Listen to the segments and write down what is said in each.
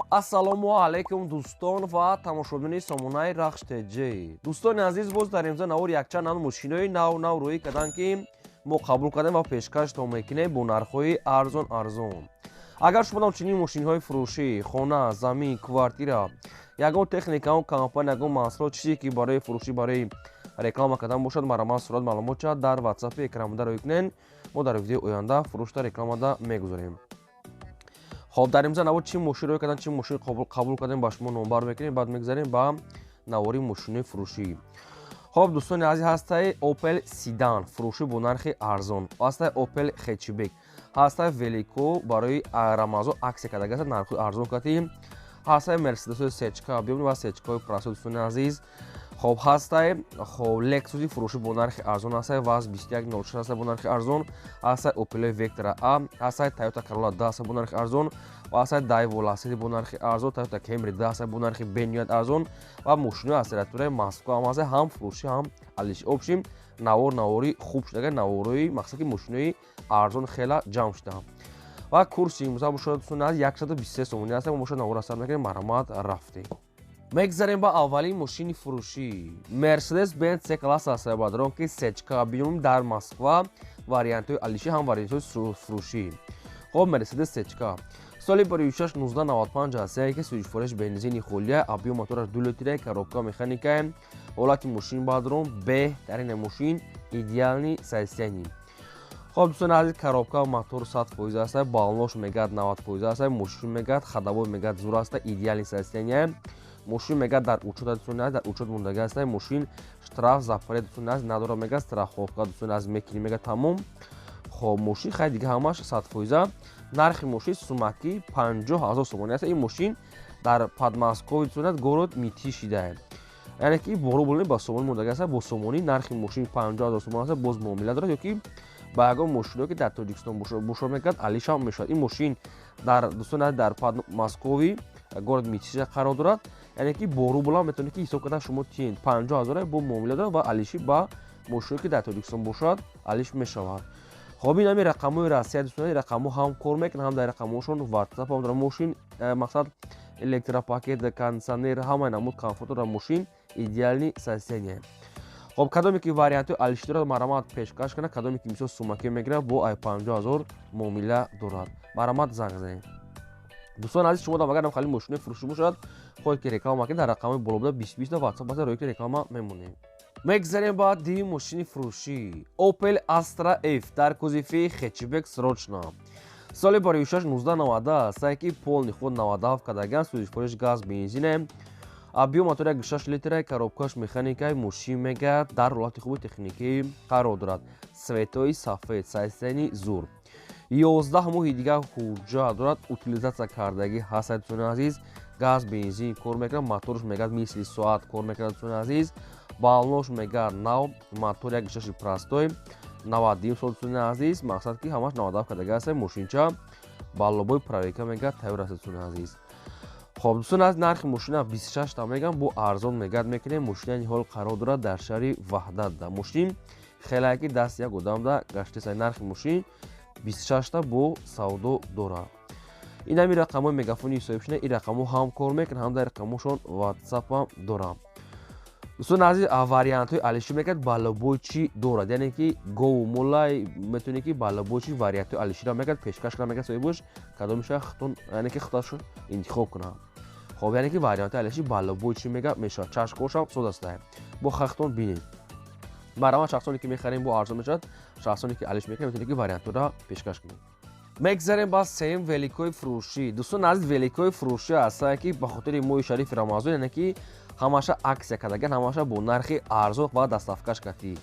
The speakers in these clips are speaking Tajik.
ассалому алайкум дӯстон ва тамошобини сомонаи рахш теҷ. Дӯстони азиз, боз дар имзо навор якчанд нав мошинои нав рӯӣ карданд ки мо қабул кардем ва пешкаштон мекунем бо нархҳои арзон. Агар шумо дар чунин мошинҳои фурӯшӣ, хона, замин, квартира, ягон техника, ягон компания, ягон маҳсулот чизе ки барои фурӯшӣ, барои реклама кардан бошад, марҳамат сурат маълумот шавад дар WhatsApp экранмада рӯй кунед. Мо дар видеои оянда фурӯшта рекламада мегузорем. خب در امضا نوار چی ماشین روی کردن، چی ماشین قبول کردن با شما نمبر میکنیم، بعد میگذاریم با نواری ماشین فروشی. خب دوستان عزیز، هسته اوپل سیدان فروشی با نرخ ارزان، هسته اوپل هچبک، هسته ولیکو برای رمضان عکس کردگی است نرخ ارزان کردیم، هسته مرسدس سچکا بیون و سچکای پراس دوستان عزیز. خب هسته خب لکسوسی فروشی با نرخ ارزان است واز 2106 است با نرخ ارزان، هسته اوپل وکترا ا، هسته تویوتا کرولا 10 است با نرخ ارزان و هسته دایولاسیتی با نرخ ارزان، تویوتا کمری 10 است با نرخ بنیاد ارزان و ماشین اسراتور ماسکو هم است، هم فروشی هم علیش اوبشیم نواری خوب شده، نواری مقصد که ماشینای ارزان خیلی جمع شده و کورس امضا بشود دوستان از 123 سومونی است. ما باشد نوار اثر میکنیم مرحمت رفته. میگذاریم با اولین ماشین فروشی مرسدس بنز سی کلاس است با درونکی سچکا بیوم در مسکو واریانت علیشی هم واریانت فروشی. خب مرسدس سچکا سالی برای 1995 است که سویچ فرش بنزینی خلیه ابیو موتور 2 لیتره коробка مکانیکا حالت ماشین با درون بهترین ماشین ایدئالی سایستانی. خب دوستان عزیز، коробка موتور 100% است، بالنوش میگاد 90% است، ماشین میگاد خداوی میگاد زور است، ایدئالی سایستانی. ماشین میگه در اوچت دوستان از در اوچت موندگی است، ماشین штраф запрет دوستان از نداره، میگه страховка دوستان از میکنی میگه تمام. خب ماشین خیلی دیگه همش 100%. نرخ ماشین سومکی 50000 سومانی است. این ماشین در پادماسکو دوستان گورود میتیشیده، یعنی که برو بولنی با سومانی موندگی است. با سومانی نرخ ماشین 50000 سومانی است، باز معامله داره، یا که با یگان ماشینی که در تاجیکستان بوشور میکرد علیش هم میشد. این ماشین در دوستان در پادماسکوی گورد میتیشه قرار دارد، یعنی که برو بولا میتونه که حساب کنه شما تین 50000 با معامله داره و علیشی با ماشینی که در تاجیکستان باشد علیش میشود. خب این همین رقم‌های رسمی دوستان، رقم‌ها هم کار میکنه، هم در رقم‌هاشون واتساپ هم داره. ماشین مقصد الکترا پاکت کانسانر همه نمود کامفورت داره، ماشین ایدئالی سایستانیه. خب کدومی که واریانت علیش داره مرحمت پیشکش کنه، کدومی که میشه سومکی میگیره با 50000 معامله دارد، مرحمت زنگ بزنید. دوستان عزیز، شما در اگر خالی ماشین فروشی باشد خود که رکلام کنید در رقم بالا 2020 واتساپ باشه روی که رکلام میمونیم. میگذاریم با دی ماشین فروشی اوپل استرا اف در کوزیفی хетчбек срочно. سال برای 1990 است که полный ход 97 کدگان سوزش فرش گاز بنزین ابیو موتور 6 لیتر коробкаш механикай ماشین میگه در حالت خوب تکنیکی قرار دارد، سویتوی سفید سایستانی زور 11 моҳи дигар ҳуҷҷат дорад. утилизатсия кардагӣ ҳаст дӯстони азиз. газ бензин кор мекунад, моторш мегӯяд мисли соат кор мекунад дӯстони азиз. балнош мегӯяд нав, мотор 1.6 простой 90 сол дӯстони азиз. мақсад ки ҳамаш 97 кардагӣ аст. мошинча ба лобои проверка мегӯяд тайёр аст дӯстони азиз. хоб дӯстони азиз, нархи мошина 26 та мегӯям бо арзон мегӯяд мекунем. мошинани ҳол қарор дорад дар шаҳри ваҳдатда. мошин хелаки дасти як одамда гаштеса. нархи мошин 26 та бо савдо дора. ин ҳамин рақамҳои мегафони ҳисобшина, ин рақамҳо ҳам кор мекунад, ҳам дар рақамҳошон WhatsApp ҳам дорам. дӯстони азиз, вариантҳои алиши мекунад балабойчи дорад, яъне ки гову молай метавонӣ ки балабойчи вариантҳои алиширо мекунад, пешкаш кунад, мекунад соҳибош кадомиша хитон, яъне ки хитошо интихоб кунад. хоб яъне ки вариантҳои алиши балабойчи мегӯяд мешавад. чашкошам соз аст. бо хахтон бинед. марҳамат, шахсоне ки мехарем бо арзон мешавад, шахсоне ки алиш мекунем метавонӣ ки вариантҳоро пешкаш кунем. میگذاریم با سیم ولیکوی فروشی. دوستان عزیز، ولیکوی فروشی است که به خاطر ماه شریف رمضان، یعنی که همشه عکس کردگان، همشه با نرخ ارزان و دستافکش کردی.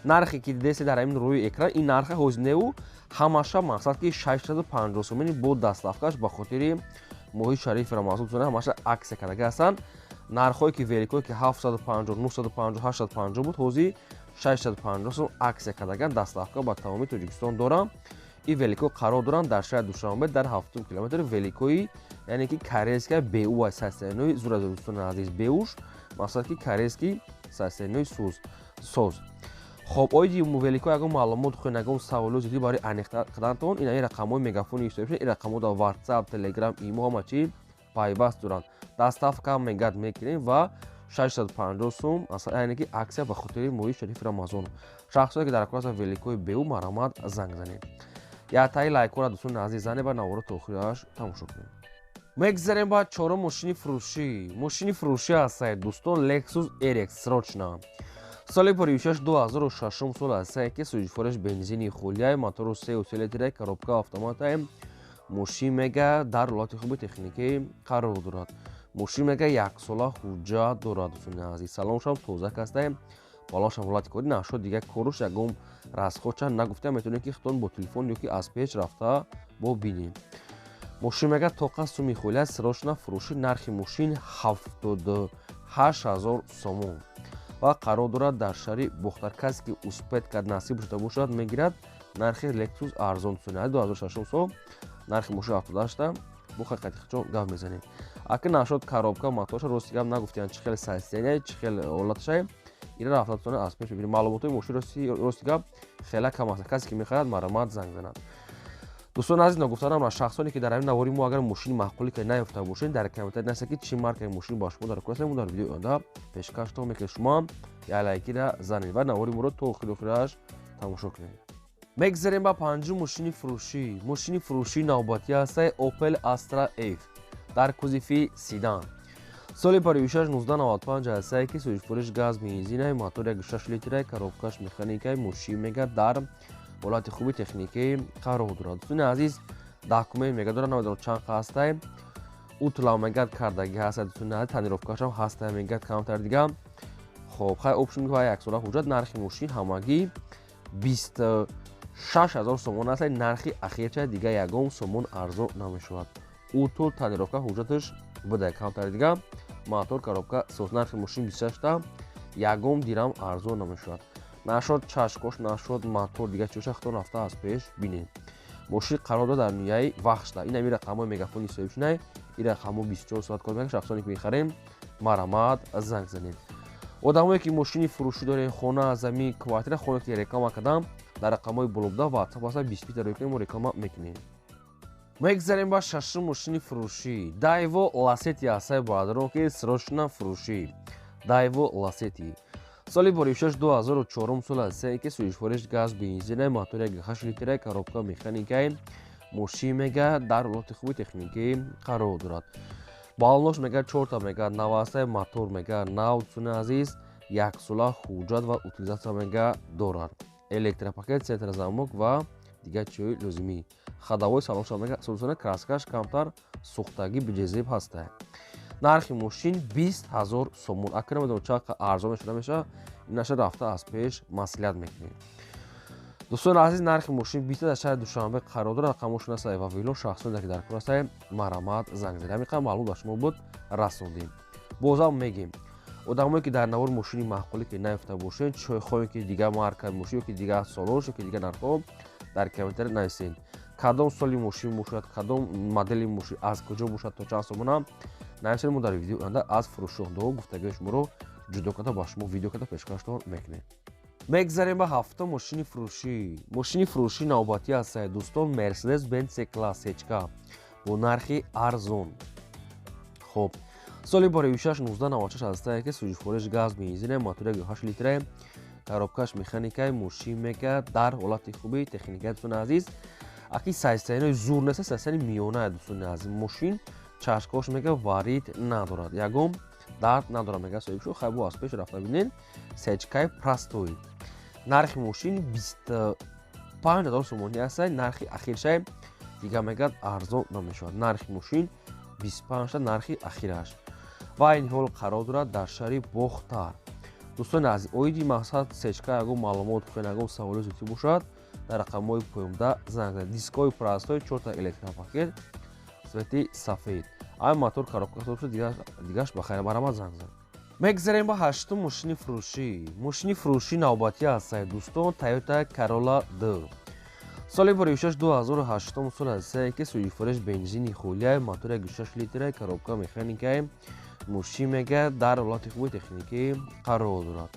نرخی که دیدید در این روی اکران، این نرخ هزینه او همشه مقصد که 650 سومنی با دستافکش به خاطر ماه شریف رمضان دوستان همشه عکس کردگان هستند. نرخی که ولیکوی که 750 950 850 بود، حوزی 650 سوم عکس کردگان دستافکا با تمامی تاجیکستان دارم. این ولیکو قرار دارند در شهر دوشنبه در 7 کیلومتر ولیکوی، یعنی که کارسکی بیو ساسنوی زور از دوستان عزیز بیوش مقصد که کارسکی ساسنوی سوز. خب آیدی ولیکو اگه معلومات خوین اگه سوالو زیادی برای انیخته کردنتون این رقم‌های مگافونی استفاده این رقم‌ها در واتساپ، تلگرام، ایمو هم چی пайваст доранд. Доставка мегад мекунем ва 650 сум, яъне ки аксия ба хотири моҳи шарифи Рамазон. Шахсоне ки дар класса великои беу маромад занг занед. Ятаи лайкора дӯстони азиз зане ба навора то охираш тамошо кунем. Мегзарем ба чорум мошини фурӯшӣ. Мошини фурӯшӣ ҳастед дӯстон, Lexus RX срочна. Соли 2006 сол ҳастед ки сӯзишвораш бензини хӯлияи мотору 3 литраи коробка автоматаи мошин мега дар ҳолати хуби техникӣ қарор дорад. Мошин мега 1 сола ҳуҷҷат дорад дӯстони азиз. Салоншам тоза кастаем, балоншам ҳолати корӣ нашуд, дигар коруш ягон расхоча нагуфта метавонем ки хитон бо телефон ё ки аз печ рафта бо бинем. Мошин мега тоқа суми хӯлия срочна фурӯшӣ, нархи мошин 78000 сомон ва қарор дорад дар шаҳри Бухтар. Касе ки успед кард насиб шуда бошад мегирад. Нархи Lexus арзон дӯстони 2006 сол нархи мошин 78 бо хақиқати хичон гап мезанем. Акин нашуд коробка моторша рости гап нагуфтиян чӣ хел состояния, чӣ хел ҳолатша ира рафта дӯстони аз пеш бибинем. Маълумотои мошин рости гап хела кам аст. Касе ки мехоҳад маромад занг занад. дӯстони азиз, нагуфтанам ра шахсоне ки дар ҳамин навори мо агар мошини маъқуле ки наёфта бошед, дар комментари нависед ки чӣ маркаи мошин ба шумо дар курасем, дар видеои оянда пешкаштон мекунем. Шумо я лайкира занед ва навори моро то охираш тамошо кунед. Мегзарем ба панҷум мошини фурӯшӣ. Мошини фурӯшии навбатӣ ҳастаи Opel Astra F дар кузифи седан. Соли 1995 ҳастаи ки сӯзишвориш газ бензинаи мотори 1.6 литраи коробкаш механикаи мошин мега дар ҳолати хуби техникӣ қарор дорад. дӯстони азиз, документ мега дорад, намедонам чанд ҳастаи утла мегад кардагӣ ҳастаи дӯстони азиз, танировкашам ҳастаи мегад камтар дига. хоб хай опшн ва 1 сола ҳуҷҷат. нархи мошин ҳамагӣ 26000 сомон ҳастаи нархи ахирча дига ягон сомон арзон намешавад. утл танировка ҳуҷҷаташ буда камтар дига. мотор коробка соз. нархи мошин 26 ягон дирам арзон намешавад. нашуд чашкош, нашуд мотор дига чӯша хитон рафта аз пеш бинем. мошин қарор дорад дар ниҳояи вахшда. ин ами рақамҳои мегафони соҳибшинай, ин рақамҳо 24 соат кор мекунад. шахсоне ки мехарем маромад занг занед. одамое ки мошини фурӯшӣ дорем, хона, замин, квартира, хоне ки реклама кардам, дар рақамҳои болобуда WhatsApp ҳаста 20 рӯйкунем, мо реклама мекунем. мегзарем ба шашум мошини фурӯшӣ. Daewoo Lacetti ҳастаи баъдро ки срочна фурӯшӣ. Daewoo Lacetti. Соли 2004 сол ҳастаи ки сӯзишвориш газ бензинаи мотори 1.8 литраи коробка механикаи мошин мега дар ҳолати хуби техникӣ қарор дорад. балонош мега 4 мега нав ҳастаи мотор мега нав дӯстони азиз 1 сола ҳуҷҷат ва утилизатсия мега дорад. электропакет, центр замок ва дигар чизҳои лозимӣ. хадавои салонша мега созона краскаш камтар сӯхтагӣ биҷезеб ҳастаи. нархи мошин 20000 сомон. акна медонам чақа арзон мешуда меша, инаша рафта аз пеш маслиҳат мекунем. дӯстони азиз, нархи мошин 20 дар шаҳри Душанбе қарор дорад. рақамҳошон ҳастаи вавило. шахсоне ки дар кор ҳастаи маромад занг занед. ҳамин қадр маълумот ба шумо буд расондем. бозам мегем, одамое ки дар навори мошини маъқуле ки наёфта бошед, хоҳем ки дигар маркаи мошин ё ки дигар солош ё ки дигар нархҳо дар комментари нависед. кадом соли мошин бошад, кадом модели мошин, аз куҷо бошад, то чанд сомона нависед. мо дар видеои оянда аз фурӯшоҳандагон гуфтагӯи шуморо ҷудо карда ба шумо видео карда пешкаштон мекунем. мегзарем ба ҳафтум мошини фурӯшӣ. мошини фурӯшии навбатӣ ҳастаи дӯстон Mercedes-Benz C-Class H-K бо нархи арзон. хоб соли 2016 ҳастаи ки сӯзишвориш газ бензинаи мотори 1.8 литраи коробкаш механикаи мошин мега дар ҳолати хуби техникаи дӯстони азиз. аки сайстояниҳои зур нест, сайстояни миёнае дӯстони азиз. мошин чашкош мега варид надорад, ягон дард надорад мега соҳибшо. хай бо аз пеш рафта бинен сечкаи простой. нархи мошин 25000 сомонӣ ҳастаи. нархи ахиршаи дига мегад арзон намешавад. нархи мошин 25 нархи ахираш. ва ин ҳол қарор дорад дар шаҳри Бохтар. дӯстони азиз, оиди мақсад сечка ягон маълумот бихоҳед, ягон саволи зудӣ бошад, дар рақамҳои поёмда занг занед. дискҳои простой, 4 электропакет, цвети сафед. ай мотор коробка бошад, дигараш ба хайр маромад занг занед. мегзарем ба ҳаштум мошини фурӯшӣ. мошини фурӯшии навбатӣ ҳастаи дӯстон Toyota Corolla D. соли 2008 сол ҳастаи ки сӯзишвориш бензини хӯлияи мотори 1.6 литраи коробка механикаи мошин мега дар ҳолати хуби техникӣ қарор дорад.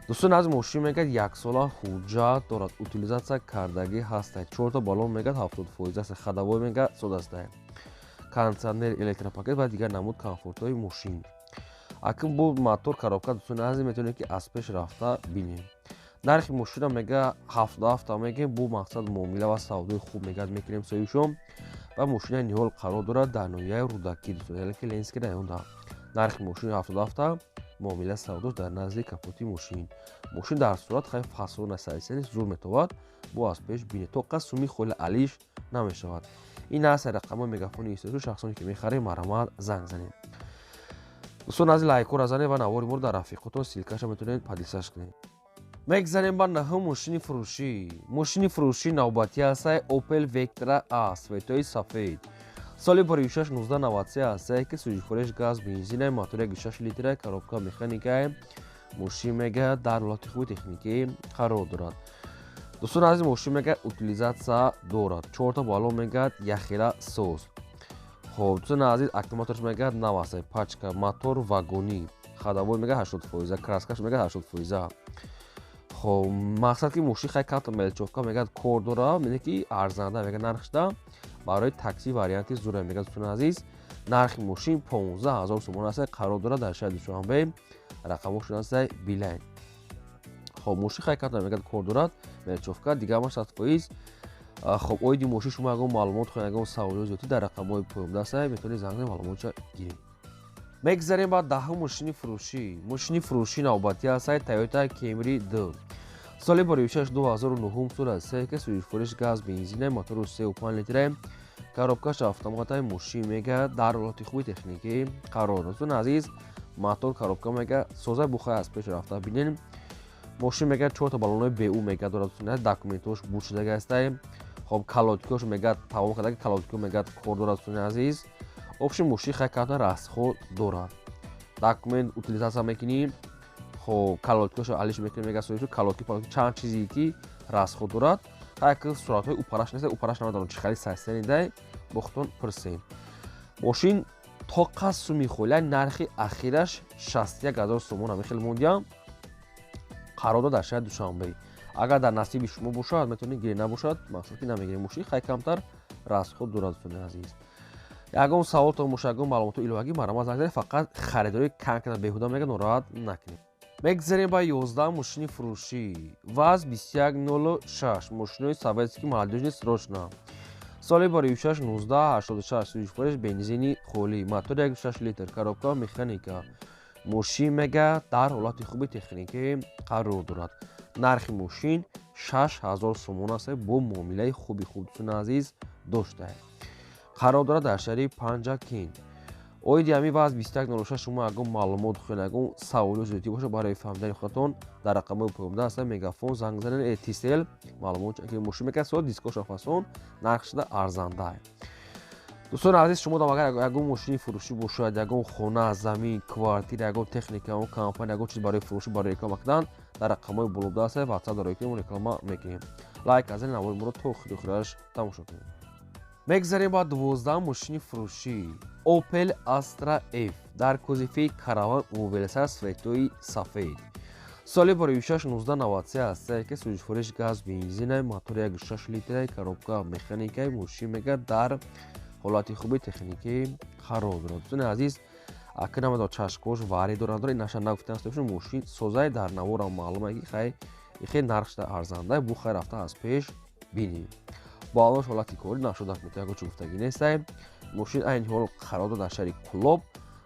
дӯстони аз мошин мегад 1 сола ҳуҷҷат дорад. утилизатсия кардагӣ ҳастаи. 4 балон мегад 70% аст. хадавой мега сод астаи. кондиционер, электропакет ва дигар намуд комфортҳои мошин. Акн бо мотор коробка дӯстони азиз метавонем ки аз пеш рафта бинем. нархи мошина мега 77 мегем бо мақсад муомила ва савдои хуб мегад мекунем соҳибшон ва мошина ниҳол қарор дорад дар ноҳияи рудакӣ дӯстони ки ленски раёнда. нархи мошини 77 муомила савдош дар назди капоти мошин. мошин дар сурат хай фасона сайсени зур метавад бо аз пеш бине то қас суми холи алиш намешавад. ин аст рақамҳои мегафони истории шахсоне ки мехарем маромад занг занед. дӯстон азиз лайкҳо разанед ва навори моро дар рафиқотон силкаша метавонед падисаш кунед. мегзанем ба наҳум мошини фурӯшӣ навбатӣ ҳастае Opel Vectra A светои сафед. соли бори 1993 ҳастае ки сӯзишвориш газ бензинаи мотори 1.6 литраи коробка механикае мошин мега дар ҳолати хуби техникӣ қарор дорад. дӯстон азиз мошин мега утилизатсия дорад 4 балон мегад яхела соз. хоб дӯстон азиз аккумуляторш мега нав ҳастае пачка мотор вагонӣ хадавой мега 80%, краскаш мега 80%. хоб мақсад ки мошин хай калта мелчовка мегад кор дора мене ки арзанда мега нархшда барои такси варианти зура мега дӯстон азиз нархи мошин 15000 сомон аст қарор дора дар шаҳри душанбе рақамошон аст билайн. хоб мошин хай калта мегад кор дорад мелчовка дигар 100%. хоб оиди мошин шумо ягон маълумот хоҳед ягон саволи зиёдӣ дар рақамҳои поёмда аст метавонед занг занед маълумотша гиред. мегзарем ба даҳум мошини фурӯшӣ навбатӣ аст Toyota Camry 2. соли бори 2009 сол аст ки сӯзишвориш газ бензинаи мотори 3.5 литраи коробкаш автоматаи мошин мега дар ҳолати хуби техникӣ қарор дорад. дӯстон азиз мотор коробка мега соза бухай аз пеш рафта бинен мошин мега 4 балонои БУ мега дорад. документош буд шудага аст. хоб калоткиош мега тавом кардаги калоткио мега кор дорад. дӯстон азиз обши мошин хай калта расход дорад. документ утилизатсия мекунӣ хоб калоткиош алиш мекунӣ мега соҳиб калотки чанд чизе ки расход дорад хай ки суратҳои упараш нест упараш намадан чи хали сайсени дай бохтон пирсем. мошин то қас суми холя нархи ахираш 61000 сомон мехел мондиам қарор дорад дар шаҳри душанбе. агар дар насиби шумо бошад метавонед гирем набошад мақсад ки намегирем мошин хай камтар расход дорад. дӯстони азиз ягон савол то боша ягон маълумоти иловагӣ маромад занг занед фақат харидории канкана беҳуда мега нороҳат накунед. мегзарем ба 11 мошини фурӯшӣ ВАЗ 2106 мошинои советский молодёжный срочно. соли бори 1986 сӯзишвориш бензини холӣ мотори 1.6 литр коробка механика мошин мега дар ҳолати хуби техникӣ қарор дорад. нархи мошин 6000 сомон аст бо муомилаи хуби хуб дӯстони азиз доштае қарор дорад дар шаҳри Панҷакин. оиди ҳамин ВАЗ 2106 шумо ягон маълумот хоҳед ягон саволи зиёдӣ боша барои фаҳмидани худатон дар рақамҳои поёмда аст мегафон занг занед TCL маълумот ки мошин мега со дискоша фасон нархшда арзанда. дӯстон азиз шумо дам агар ягон мошини фурӯшӣ бошад ягон хона замин квартира ягон техника ягон компания ягон чиз барои фурӯшӣ барои реклама кардан дар рақамҳои болода аст ватсап дарои ки реклама мекунем. лайк аз навори моро то охираш тамошо кунед. мегзарем ба 12 мошини фурӯшӣ Opel Astra F дар кузифи караван умумвелсар светои сафед. соли бори 1993 аст ки сӯзишвориш газ бензинаи мотори 1.6 литраи коробка механикаи мошин мега дар ҳолати хуби техникӣ қарор дорад. дӯстони азиз акн намадо чашкош варӣ дорад наша нагуфтан аст мошин созаи дар навора маълуме ки хай хеле нархшда арзанда бу хай рафта аз пеш бинем. бо алош ҳолати корӣ нашуда метавад ягон чӣ гуфтагӣ нест. мошин айни ҳол қарор дорад дар шаҳри Кулоб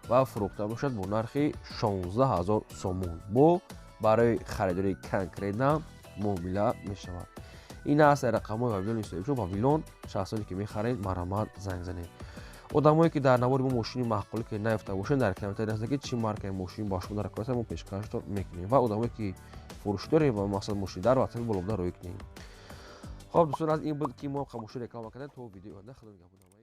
ва фурӯхта бошад бо нархи 16000 сомон бо барои харидори конкретна муомила мешавад. ин аст рақамҳои вавилон историшо вавилон шахсоне ки мехаред маромад занг занед. одамое ки дар навори мо мошини маъқуле ки наёфта бошед дар комментари назди ки чӣ маркаи мошин ба шумо дар кор аст мо пешкаштон мекунем ва одамое ки фурӯшӣ дорем ва мақсад мошини дар ватсапи болобуда роӣ кунем. хоб дӯстон аз ин буд ки мо хамоши реклама кардем то видеои оянда худо нигаҳбон.